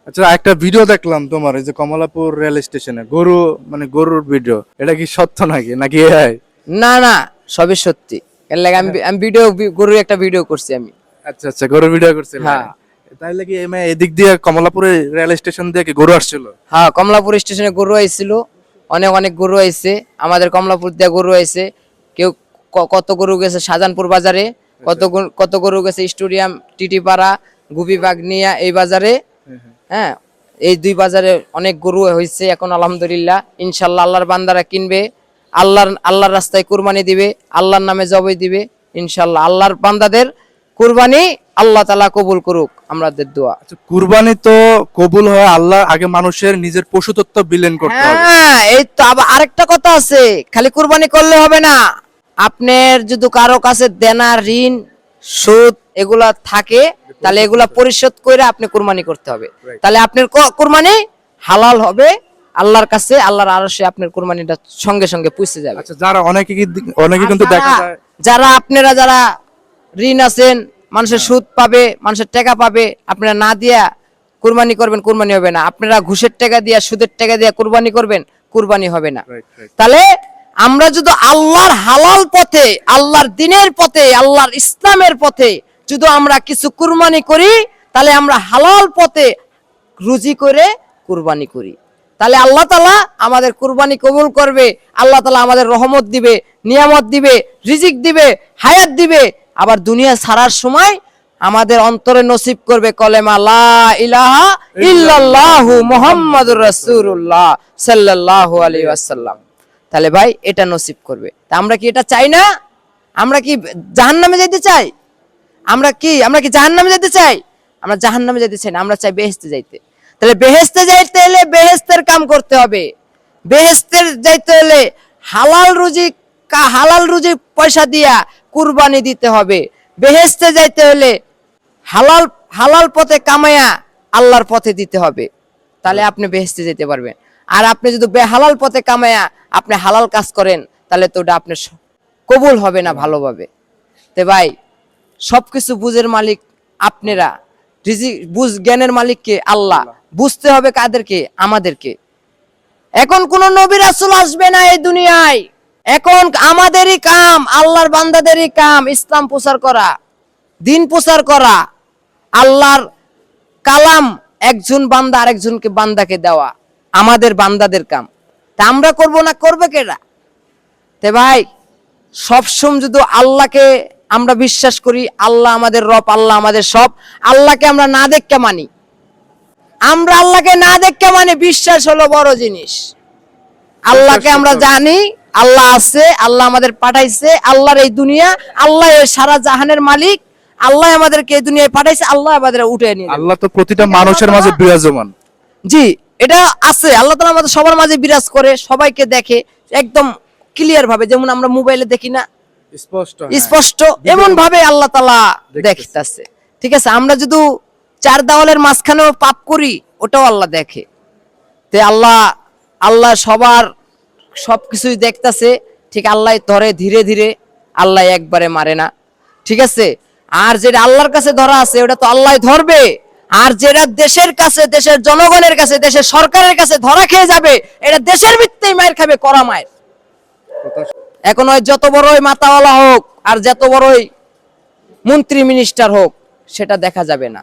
আচ্ছা, একটা ভিডিও দেখলাম তোমার, এই যে কমলাপুর রেল স্টেশনে গরু, মানে গরুর ভিডিও, এটা কি সত্য নাকি এআই? না না, সবই সত্যি। এর লাগে আমি ভিডিও, গরুর একটা ভিডিও করছি আমি। আচ্ছা আচ্ছা, গরুর ভিডিও করছিল। হ্যাঁ তাইলে কি এদিক দিয়ে কমলাপুরে রেল স্টেশন দিয়ে কি গরু আসছিল? হ্যাঁ, কমলাপুর স্টেশনে গরু আইছিল, অনেক অনেক গরু আইছে, আমাদের কমলাপুর দিয়ে গরু আইছে। কেউ কত গরু গেছে শাহজাহানপুর বাজারে, কত গরু গেছে স্টেডিয়াম, টিটিপাড়া, গুপিবাগ নিয়া এই বাজারে। হ্যাঁ, এই দুই বাজারে অনেক গরু হয়েছে এখন আলহামদুলিল্লাহ। ইনশাল্লাহ আল্লাহর বান্দারা কিনবে, আল্লাহর রাস্তায় কুরবানি দিবে, আল্লাহর নামে জবাই দিবে ইনশাল্লাহ। আল্লাহর বান্দাদের কুরবানি আল্লাহ তাআলা কবুল করুক আমাদের দোয়া। আচ্ছা, কুরবানি তো কবুল হয়, আল্লাহ আগে মানুষের নিজের পশুতত্ত্ব বিলীন করতে হবে। হ্যাঁ, এই তো আবার আরেকটা কথা আছে, খালি কুরবানি করলে হবে না। আপনার যদি কারো কাছে দেনা, ঋণ, সুদ এগুলা থাকে, তাহলে এগুলা পরিশোধ করে আপনি কুরবানি করতে হবে। তাহলে আপনার কুরবানি হালাল হবে আল্লাহর কাছে, আল্লাহর আরশে আপনার কুরবানিটা সঙ্গে সঙ্গে পৌঁছে যাবে। আচ্ছা, যারা অনেকে কিন্তু দেখা যায়, যারা ঋণ আছেন, মানুষের সুদ পাবে, মানুষের টাকা পাবে, আপনারা না দিয়া কুরবানি করবেন, কুরবানি হবে না। আপনারা ঘুষের টাকা দিয়া, সুদের টাকা দিয়া কুরবানি করবেন, কুরবানি হবে না। তাহলে আমরা যদি আল্লাহর হালাল পথে, আল্লাহর দ্বীনের পথে, আল্লাহর ইসলামের পথে যদি আমরা কিছু কুরবানি করি, তাহলে আমরা হালাল পথে রুজি করে কুরবানি করি, তাহলে আল্লাহ তাআলা আমাদের কুরবানি কবুল করবে। আল্লাহ তাআলা আমাদের রহমত দিবে, নিয়ামত দিবে, রিজিক দিবে, হায়াত দিবে। আবার দুনিয়া ছাড়ার সময় আমাদের অন্তরে নসিব করবে কলেমা লা ইলাহা ইল্লাল্লাহু মুহাম্মাদুর রাসূলুল্লাহ সাল্লাল্লাহু আলাইহি ওয়াসাল্লাম। তাহলে ভাই এটা নসিব করবে। তা আমরা কি এটা চাই না? আমরা কি জাহান্নামে যেতে চাই? আমরা কি জাহান্নামে যেতে চাই? আমরা জাহান্নামে যেতে চাই না, আমরা চাই বেহেশতে যাইতে। তাহলে বেহেশতে যাইতে হলে বেহেশতের কাম করতে হবে। বেহেশতের যাইতে হলে হালাল রুজি পয়সা দিয়া কুরবানি দিতে হবে। বেহেশতে যাইতে হলে হালাল হালাল পথে কামায়া আল্লাহর পথে দিতে হবে, তাহলে আপনি বেহেশতে যেতে পারবেন। আর আপনি যদি বেহালাল পথে কামায়া আপনি হালাল কাজ করেন, তাহলে তো ওটা আপনার কবুল হবে না ভালোভাবে। তে ভাই, সবকিছু বুঝের মালিক আপনারা, জ্ঞানের মালিককে আল্লাহ। বুঝতে হবে কাদেরকে? আমাদেরকে। এখন কোন নবী রাসূল আসবে না এই দুনিয়ায়, এখন আমাদেরই কাম, আল্লাহর বান্দাদেরই কাম ইসলাম প্রচার করা, দিন প্রচার করা, আল্লাহর কালাম একজন বান্দা আরেকজনকে বান্দাকে দেওয়া, আমাদের বান্দাদের কাম। তা আমরা করব না, করবে কেডা? তে ভাই, সবসময় যদি আল্লাহকে আমরা বিশ্বাস করি, আল্লাহ আমাদের রব, আল্লাহ আমাদের সব, আল্লাহকে আমরা না দেখতে মানি, আল্লাহকে না দেখতে মানি। বিশ্বাস হলো বড় জিনিস। আল্লাহকে আমরা জানি, আল্লাহ আছে, আল্লাহ আমাদের পাঠাইছে, আল্লাহর এই দুনিয়া, আল্লাহ সারা জাহানের মালিক, আল্লাহ আমাদেরকে এই দুনিয়ায় পাঠাইছে, আল্লাহ আমাদের উঠে নিয়ে যাবে। আল্লাহ তো প্রতিটা মানুষের মাঝে বিরাজমান। জি, এটা আছে। আল্লাহ তাআলা আমাদের সবার মাঝে বিরাজ করে, সবাইকে দেখে একদম ক্লিয়ার ভাবে, যেমন আমরা মোবাইলে দেখি না স্পষ্ট, এমন ভাবে আল্লাহ তাআলা দেখতেছে। ঠিক আছে, আমরা যদি চার দেওয়ালের মাঝখানেও পাপ করি, ওটাও আল্লাহ দেখে। তে আল্লাহ সবার সবকিছুই দেখতেছে। ঠিক আল্লাহ ধরে ধীরে ধীরে, আল্লাহ একবারে মারে না। ঠিক আছে, আর যেটা আল্লাহর কাছে ধরা আছে ওটা তো আল্লাহ ধরবে। আর যেটা দেশের কাছে, দেশের জনগণের কাছে, দেশের সরকারের কাছে ধরা খেয়ে যাবে, এটা দেশের ভিত্তিতেই মায়ের খাবে, করা মায়ের। এখন ওই যত বড়ই মাতাওয়ালা হোক আর যত বড়ই মন্ত্রী মিনিস্টার হোক, সেটা দেখা যাবে না।